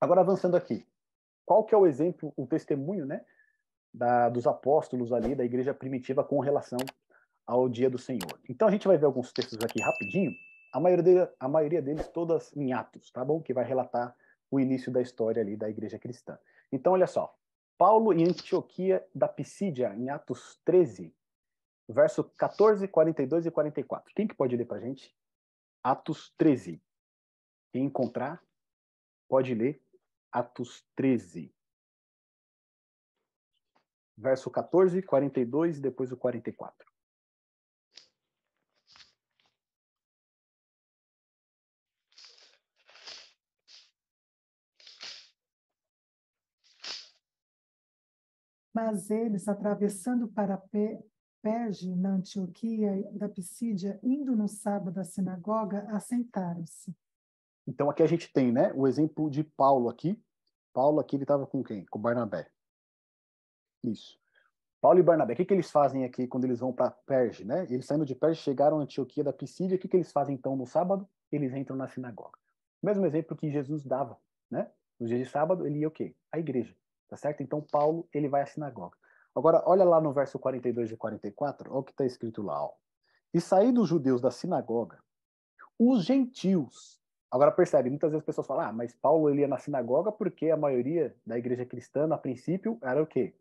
Agora, avançando aqui, qual que é o exemplo, o testemunho, né, dos apóstolos ali, da igreja primitiva com relação ao dia do Senhor? Então, a gente vai ver alguns textos aqui rapidinho, a maioria deles todas em Atos, tá bom? Que vai relatar o início da história ali da igreja cristã. Então, olha só, Paulo em Antioquia da Pisídia, em Atos 13, verso 14, 42 e 44. Quem que pode ler pra gente? Atos 13. Quem encontrar, pode ler Atos 13. Verso 14, 42 e depois o 44. Mas eles, atravessando para Perge, na Antioquia da Pisídia, indo no sábado à sinagoga, assentaram-se. Então aqui a gente tem, né, o exemplo de Paulo aqui. Paulo aqui ele estava com quem? Com Barnabé. Isso. Paulo e Barnabé, o que, que eles fazem aqui quando eles vão para Perge, né? Eles saindo de Perge, chegaram a Antioquia da Pisídia, o que, que eles fazem então no sábado? Eles entram na sinagoga. O mesmo exemplo que Jesus dava, né? No dia de sábado, ele ia o quê? A igreja, tá certo? Então Paulo, ele vai à sinagoga. Agora, olha lá no verso 42 e 44, olha o que está escrito lá, ó. E saídos os judeus da sinagoga, os gentios. Agora percebe, muitas vezes as pessoas falam, ah, mas Paulo ele ia na sinagoga porque a maioria da igreja cristã, a princípio, era o quê?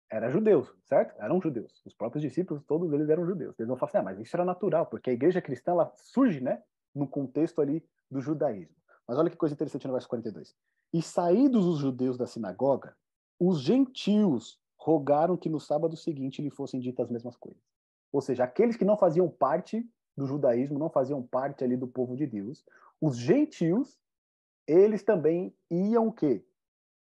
Era judeus, certo? Eram judeus. Os próprios discípulos, todos eles eram judeus. Eles vão falar assim, ah, mas isso era natural, porque a igreja cristã ela surge, né, no contexto ali do judaísmo. Mas olha que coisa interessante no verso 42. E saídos os judeus da sinagoga, os gentios rogaram que no sábado seguinte lhe fossem ditas as mesmas coisas. Ou seja, aqueles que não faziam parte do judaísmo, não faziam parte ali do povo de Deus, os gentios, eles também iam o quê?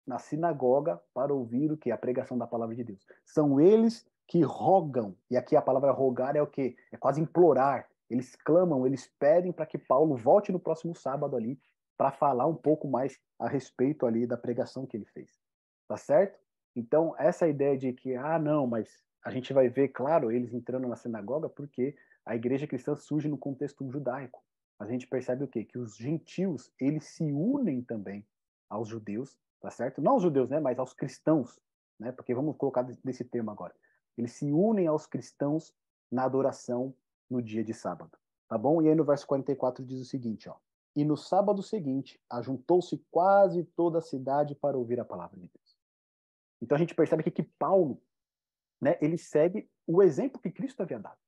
Na sinagoga para ouvir o que? A pregação da palavra de Deus. São eles que rogam, e aqui a palavra rogar é o que? É quase implorar. Eles clamam, eles pedem para que Paulo volte no próximo sábado ali para falar um pouco mais a respeito ali da pregação que ele fez. Tá certo? Então, essa ideia de que, ah, não, mas a gente vai ver, claro, eles entrando na sinagoga porque a igreja cristã surge no contexto judaico. A gente percebe o quê? Que os gentios, eles se unem também aos judeus, tá certo? Não aos judeus, né, mas aos cristãos, né? Porque vamos colocar desse termo agora. Eles se unem aos cristãos na adoração no dia de sábado, tá bom? E aí no verso 44 diz o seguinte, ó: E no sábado seguinte, ajuntou-se quase toda a cidade para ouvir a palavra de Deus. Então a gente percebe aqui que Paulo, né, ele segue o exemplo que Cristo havia dado.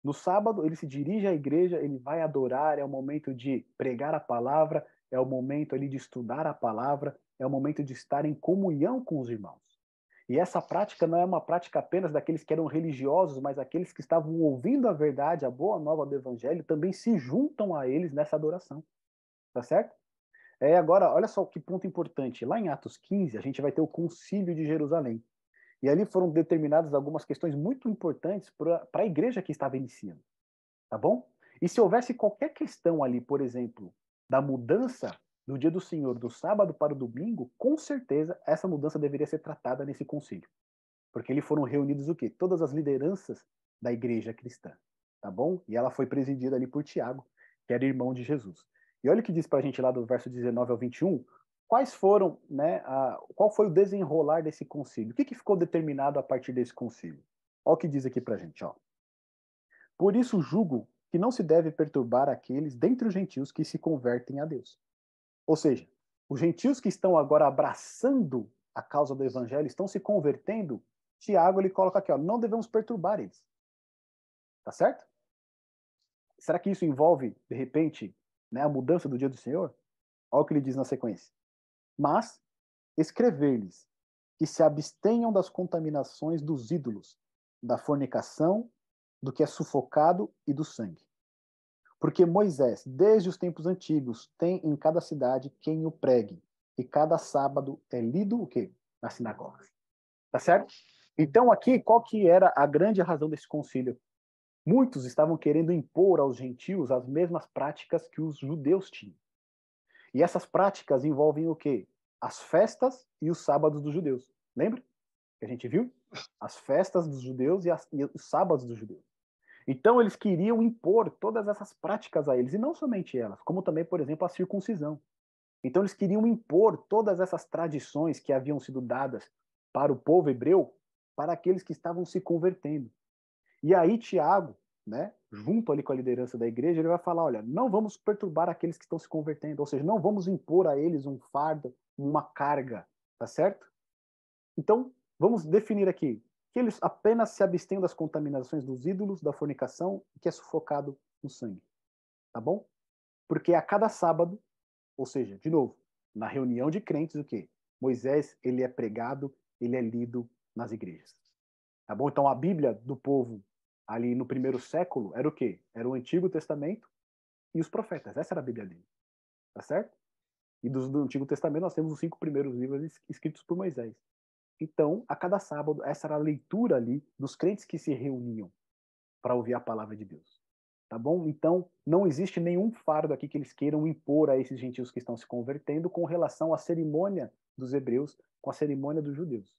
No sábado, ele se dirige à igreja, ele vai adorar, é o momento de pregar a palavra, é o momento ali de estudar a palavra, é o momento de estar em comunhão com os irmãos. E essa prática não é uma prática apenas daqueles que eram religiosos, mas aqueles que estavam ouvindo a verdade, a boa nova do evangelho, também se juntam a eles nessa adoração. Tá certo? Agora, olha só que ponto importante. Lá em Atos 15, a gente vai ter o Concílio de Jerusalém. E ali foram determinadas algumas questões muito importantes para a igreja que estava iniciando, tá bom? E se houvesse qualquer questão ali, por exemplo, da mudança do dia do Senhor, do sábado para o domingo, com certeza essa mudança deveria ser tratada nesse concílio. Porque ali foram reunidos o quê? Todas as lideranças da igreja cristã, tá bom? E ela foi presidida ali por Tiago, que era irmão de Jesus. E olha o que diz para a gente lá do verso 19 ao 21, quais foram, né, qual foi o desenrolar desse concílio? O que, que ficou determinado a partir desse concílio? Olha o que diz aqui para a gente, ó. Por isso julgo que não se deve perturbar aqueles dentre os gentios que se convertem a Deus. Ou seja, os gentios que estão agora abraçando a causa do evangelho, estão se convertendo, Tiago ele coloca aqui, ó, não devemos perturbar eles. Tá certo? Será que isso envolve, de repente, né, a mudança do dia do Senhor? Olha o que ele diz na sequência. Mas escrever-lhes que se abstenham das contaminações dos ídolos, da fornicação, do que é sufocado e do sangue. Porque Moisés, desde os tempos antigos, tem em cada cidade quem o pregue, e cada sábado é lido o quê? Na sinagoga. Tá certo? Então aqui, qual que era a grande razão desse concílio? Muitos estavam querendo impor aos gentios as mesmas práticas que os judeus tinham. E essas práticas envolvem o quê? As festas e os sábados dos judeus. Lembra? Que a gente viu? As festas dos judeus e os sábados dos judeus. Então eles queriam impor todas essas práticas a eles, e não somente elas, como também, por exemplo, a circuncisão. Então eles queriam impor todas essas tradições que haviam sido dadas para o povo hebreu, para aqueles que estavam se convertendo. E aí Tiago, né, junto ali com a liderança da igreja, ele vai falar, olha, não vamos perturbar aqueles que estão se convertendo, ou seja, não vamos impor a eles um fardo, uma carga, tá certo? Então, vamos definir aqui que eles apenas se abstêm das contaminações dos ídolos, da fornicação, que é sufocado no sangue, tá bom? Porque a cada sábado, ou seja, de novo, na reunião de crentes, o quê? Moisés, ele é pregado, ele é lido nas igrejas. Tá bom? Então a Bíblia do povo ali no primeiro século era o quê? Era o Antigo Testamento e os profetas. Essa era a Bíblia dele. Tá certo? E do Antigo Testamento nós temos os 5 primeiros livros escritos por Moisés. Então, a cada sábado, essa era a leitura ali dos crentes que se reuniam para ouvir a palavra de Deus. Tá bom? Então, não existe nenhum fardo aqui que eles queiram impor a esses gentios que estão se convertendo com relação à cerimônia dos hebreus, com a cerimônia dos judeus.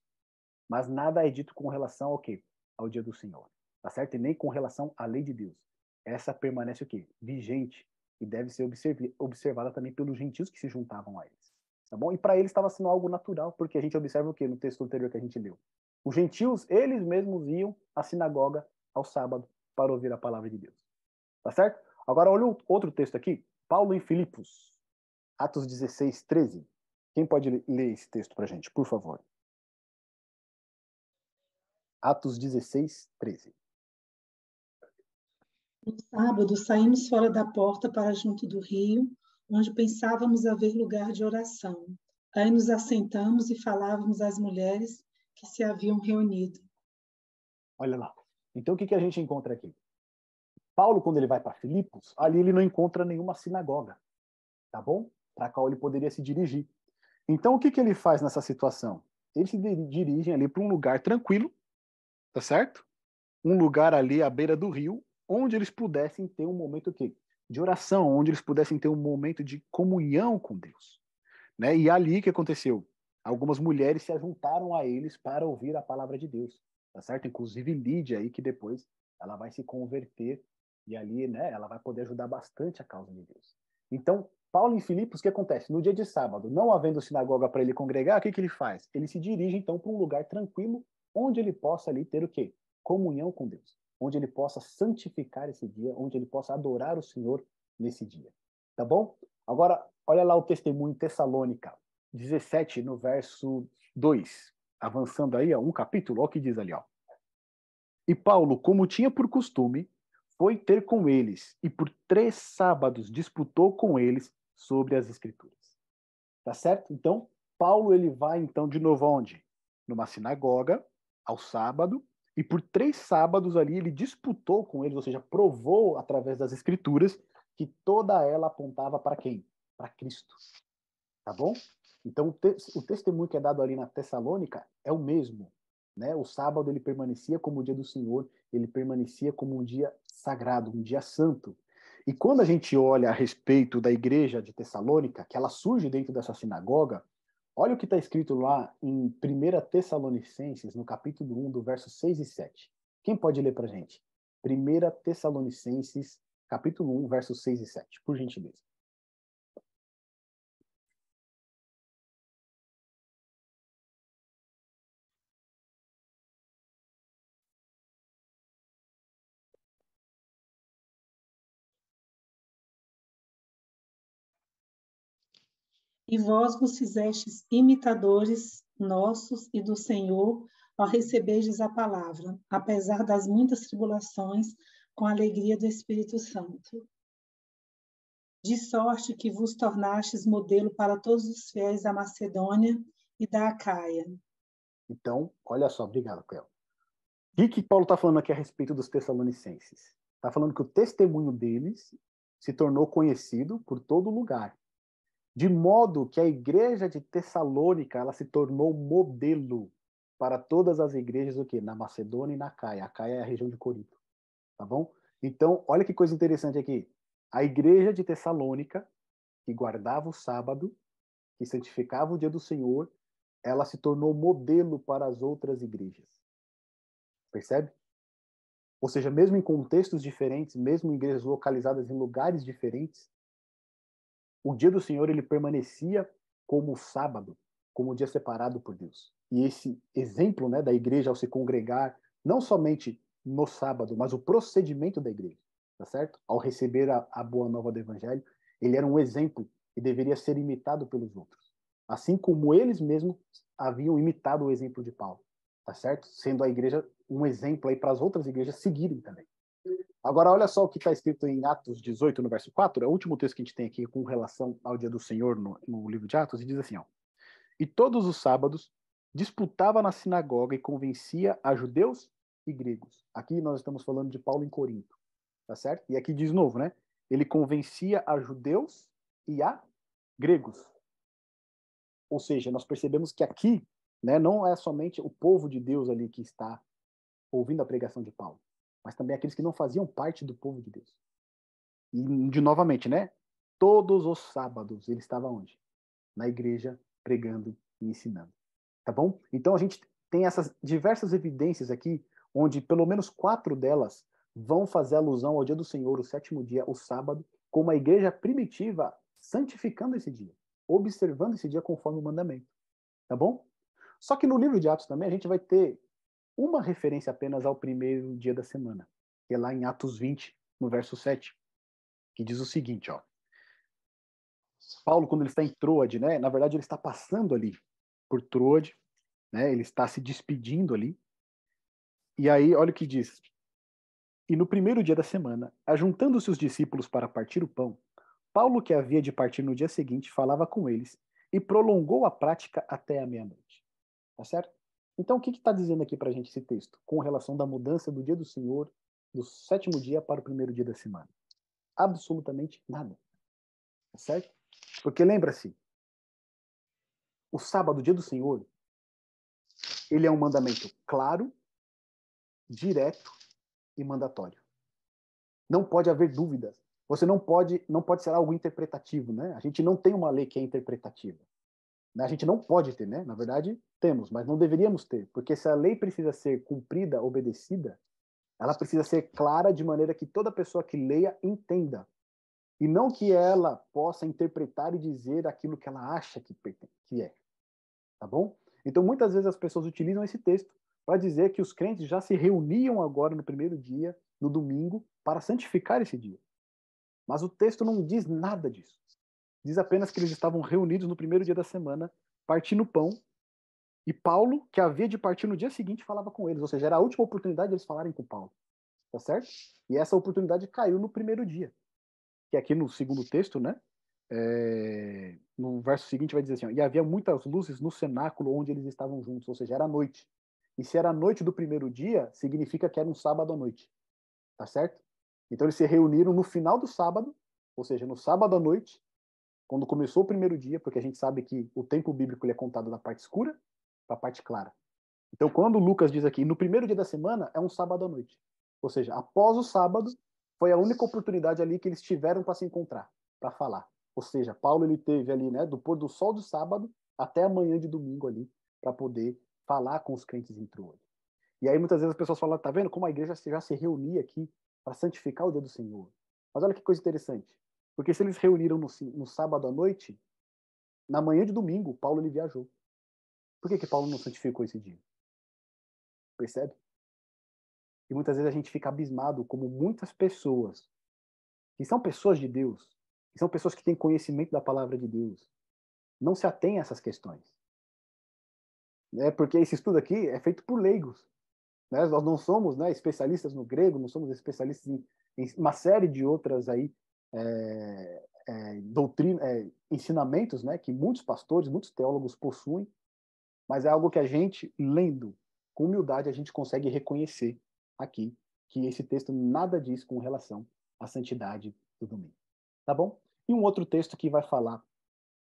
Mas nada é dito com relação ao quê? Ao dia do Senhor. Tá certo? E nem com relação à lei de Deus. Essa permanece o quê? Vigente e deve ser observada também pelos gentios que se juntavam a eles. Tá bom? E para eles estava sendo algo natural, porque a gente observa o quê no texto anterior que a gente leu? Os gentios, eles mesmos iam à sinagoga ao sábado para ouvir a palavra de Deus. Tá certo? Agora olha outro texto aqui. Paulo em Filipos, Atos 16, 13. Quem pode ler esse texto para a gente, por favor? Atos 16, 13. No sábado, saímos fora da porta para junto do rio, onde pensávamos haver lugar de oração. Aí nos assentamos e falávamos às mulheres que se haviam reunido. Olha lá. Então, o que a gente encontra aqui? Paulo, quando ele vai para Filipos, ali ele não encontra nenhuma sinagoga, tá bom? Para qual ele poderia se dirigir. Então, o que ele faz nessa situação? Eles se dirigem ali para um lugar tranquilo, tá certo? Um lugar ali à beira do rio, onde eles pudessem ter um momento de oração, onde eles pudessem ter um momento de comunhão com Deus. Né? E ali o que aconteceu? Algumas mulheres se juntaram a eles para ouvir a palavra de Deus, tá certo? Inclusive Lídia aí, que depois ela vai se converter e ali, né, ela vai poder ajudar bastante a causa de Deus. Então, Paulo em Filipos, o que acontece? No dia de sábado, não havendo sinagoga para ele congregar, o que ele faz? Ele se dirige então para um lugar tranquilo, onde ele possa ali ter o quê? Comunhão com Deus, onde ele possa santificar esse dia, onde ele possa adorar o Senhor nesse dia. Tá bom? Agora, olha lá o testemunho em Tessalônica 17, no verso 2. Avançando aí, ó, um capítulo, olha o que diz ali, ó. E Paulo, como tinha por costume, foi ter com eles, e por 3 sábados disputou com eles sobre as Escrituras. Tá certo? Então, Paulo ele vai, então, de novo aonde? Numa sinagoga, ao sábado, e por 3 sábados ali ele disputou com eles, ou seja, provou através das Escrituras que toda ela apontava para quem? Para Cristo. Tá bom? Então, o testemunho que é dado ali na Tessalônica é o mesmo. Né? O sábado ele permanecia como o dia do Senhor, ele permanecia como um dia sagrado, um dia santo. E quando a gente olha a respeito da igreja de Tessalônica, que ela surge dentro dessa sinagoga, olha o que está escrito lá em 1 Tessalonicenses, no capítulo 1, do verso 6 e 7. Quem pode ler para a gente? 1 Tessalonicenses, capítulo 1, versos 6 e 7, por gentileza. E vós vos fizestes imitadores nossos e do Senhor ao receberdes a palavra, apesar das muitas tribulações, com a alegria do Espírito Santo. De sorte que vos tornastes modelo para todos os fiéis da Macedônia e da Acaia. Então, olha só, obrigado, Cléo. O que Paulo está falando aqui a respeito dos Tessalonicenses? Está falando que o testemunho deles se tornou conhecido por todo lugar. De modo que a igreja de Tessalônica ela se tornou modelo para todas as igrejas o quê? Na Macedônia e na Caia. A Caia é a região de Corinto. Tá bom? Então, olha que coisa interessante aqui. A igreja de Tessalônica, que guardava o sábado, que santificava o dia do Senhor, ela se tornou modelo para as outras igrejas. Percebe? Ou seja, mesmo em contextos diferentes, mesmo em igrejas localizadas em lugares diferentes, O dia do Senhor, ele permanecia como o sábado, como o dia separado por Deus. E esse exemplo, né, da igreja ao se congregar, não somente no sábado, mas o procedimento da igreja, tá certo? Ao receber a boa nova do evangelho, ele era um exemplo e deveria ser imitado pelos outros. Assim como eles mesmos haviam imitado o exemplo de Paulo, tá certo? Sendo a igreja um exemplo aí para as outras igrejas seguirem também. Agora, olha só o que está escrito em Atos 18, no verso 4, é o último texto que a gente tem aqui com relação ao dia do Senhor no livro de Atos, e diz assim, ó: E todos os sábados disputava na sinagoga e convencia a judeus e gregos. Aqui nós estamos falando de Paulo em Corinto, tá certo? E aqui diz novo, né? Ele convencia a judeus e a gregos. Ou seja, nós percebemos que aqui, né, não é somente o povo de Deus ali que está ouvindo a pregação de Paulo, mas também aqueles que não faziam parte do povo de Deus. E, novamente, né? Todos os sábados ele estava onde? Na igreja, pregando e ensinando. Tá bom? Então a gente tem essas diversas evidências aqui, onde pelo menos 4 delas vão fazer alusão ao dia do Senhor, o 7º dia, o sábado, como a igreja primitiva santificando esse dia, observando esse dia conforme o mandamento. Tá bom? Só que no livro de Atos também a gente vai ter uma referência apenas ao primeiro dia da semana, que é lá em Atos 20, no verso 7, que diz o seguinte, ó. Paulo, quando ele está em Troade, né? Na verdade, ele está passando ali por Troade, né? Ele está se despedindo ali. E aí, olha o que diz. E no primeiro dia da semana, ajuntando-se os discípulos para partir o pão, Paulo, que havia de partir no dia seguinte, falava com eles e prolongou a prática até a meia-noite. Tá certo? Então, o que está dizendo aqui para a gente esse texto, com relação da mudança do dia do Senhor, do 7º dia para o primeiro dia da semana? Absolutamente nada. Tá certo? Porque lembra-se, o sábado, dia do Senhor, ele é um mandamento claro, direto e mandatório. Não pode haver dúvidas. Você não pode ser algo interpretativo, né? A gente não tem uma lei que é interpretativa. A gente não pode ter, né? Na verdade, temos, mas não deveríamos ter, porque se a lei precisa ser cumprida, obedecida, ela precisa ser clara de maneira que toda pessoa que leia entenda. E não que ela possa interpretar e dizer aquilo que ela acha que é. Tá bom? Então, muitas vezes as pessoas utilizam esse texto para dizer que os crentes já se reuniam agora no primeiro dia, no domingo, para santificar esse dia. Mas o texto não diz nada disso. Diz apenas que eles estavam reunidos no primeiro dia da semana, partindo pão, e Paulo, que havia de partir no dia seguinte, falava com eles. Ou seja, era a última oportunidade de eles falarem com Paulo. Tá certo? E essa oportunidade caiu no primeiro dia. Que aqui no segundo texto, né? No verso seguinte vai dizer assim, ó, e havia muitas luzes no cenáculo onde eles estavam juntos, ou seja, era noite. E se era a noite do primeiro dia, significa que era um sábado à noite. Tá certo? Então eles se reuniram no final do sábado, ou seja, no sábado à noite, quando começou o primeiro dia, porque a gente sabe que o tempo bíblico ele é contado da parte escura para a parte clara. Então quando Lucas diz aqui, no primeiro dia da semana, é um sábado à noite. Ou seja, após o sábado, foi a única oportunidade ali que eles tiveram para se encontrar, para falar. Ou seja, Paulo ele teve ali, né, do pôr do sol do sábado até a manhã de domingo ali, para poder falar com os crentes em Troade. E aí muitas vezes as pessoas falam, tá vendo como a igreja já se reunia aqui para santificar o dia do Senhor. Mas olha que coisa interessante. Porque se eles reuniram no sábado à noite, na manhã de domingo, Paulo ele viajou. Por que Paulo não santificou esse dia? Percebe? E muitas vezes a gente fica abismado como muitas pessoas, que são pessoas de Deus, que são pessoas que têm conhecimento da palavra de Deus, não se atêm a essas questões. Porque esse estudo aqui é feito por leigos. Né? Nós não somos, né, especialistas no grego, não somos especialistas em uma série de outras aí, ensinamentos, né, que muitos pastores, muitos teólogos possuem, mas é algo que a gente, lendo com humildade, a gente consegue reconhecer aqui que esse texto nada diz com relação à santidade do domingo. Tá bom? E um outro texto que vai falar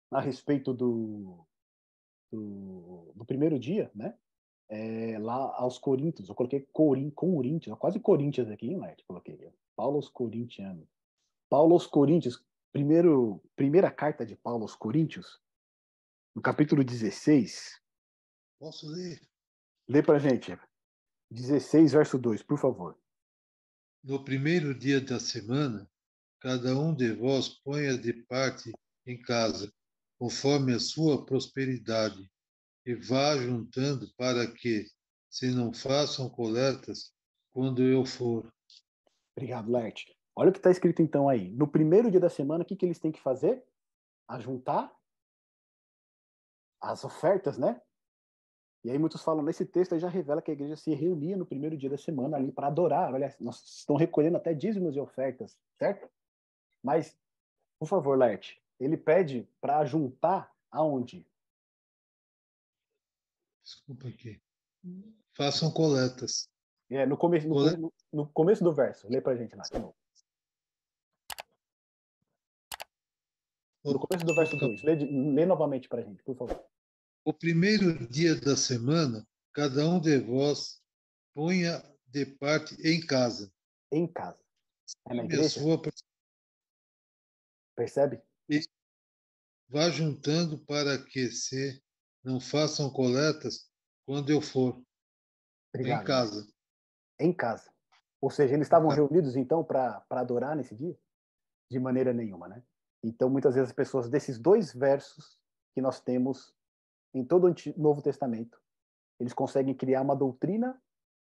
a respeito do primeiro dia, né? Lá aos Coríntios, eu coloquei Coríntios, quase Coríntios aqui, hein, Lerte? Coloquei. Paulo aos Corintianos. Paulo aos Coríntios, primeira carta de Paulo aos Coríntios, no capítulo 16. Posso ler? Lê pra gente. 16, verso 2, por favor. No primeiro dia da semana, cada um de vós ponha de parte em casa, conforme a sua prosperidade, e vá juntando para que se não façam coletas quando eu for. Obrigado, Lert. Olha o que está escrito então aí. No primeiro dia da semana, o que eles têm que fazer? Ajuntar as ofertas, né? E aí muitos falam, nesse texto aí já revela que a igreja se reunia no primeiro dia da semana ali para adorar. Olha, nós estão recolhendo até dízimos e ofertas, certo? Mas, por favor, Lert, ele pede para juntar aonde? Desculpa aqui. Façam coletas. No começo, no começo do verso. Lê para a gente lá, de novo. No começo do verso 2. Lê novamente para a gente, por favor. O primeiro dia da semana, cada um de vós ponha de parte em casa. Em casa. É na igreja? Percebe? E vá juntando para que se não façam coletas quando eu for. Obrigado, em casa. Em casa. Ou seja, eles estavam reunidos, então, para adorar nesse dia? De maneira nenhuma, né? Então, muitas vezes as pessoas, desses dois versos que nós temos em todo o Novo Testamento, eles conseguem criar uma doutrina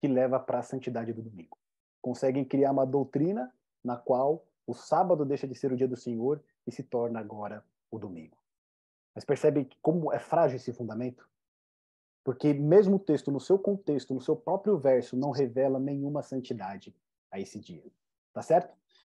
que leva para a santidade do domingo. Conseguem criar uma doutrina na qual o sábado deixa de ser o dia do Senhor e se torna agora o domingo. Mas percebe como é frágil esse fundamento? Porque mesmo o texto, no seu contexto, no seu próprio verso, não revela nenhuma santidade a esse dia. Tá certo?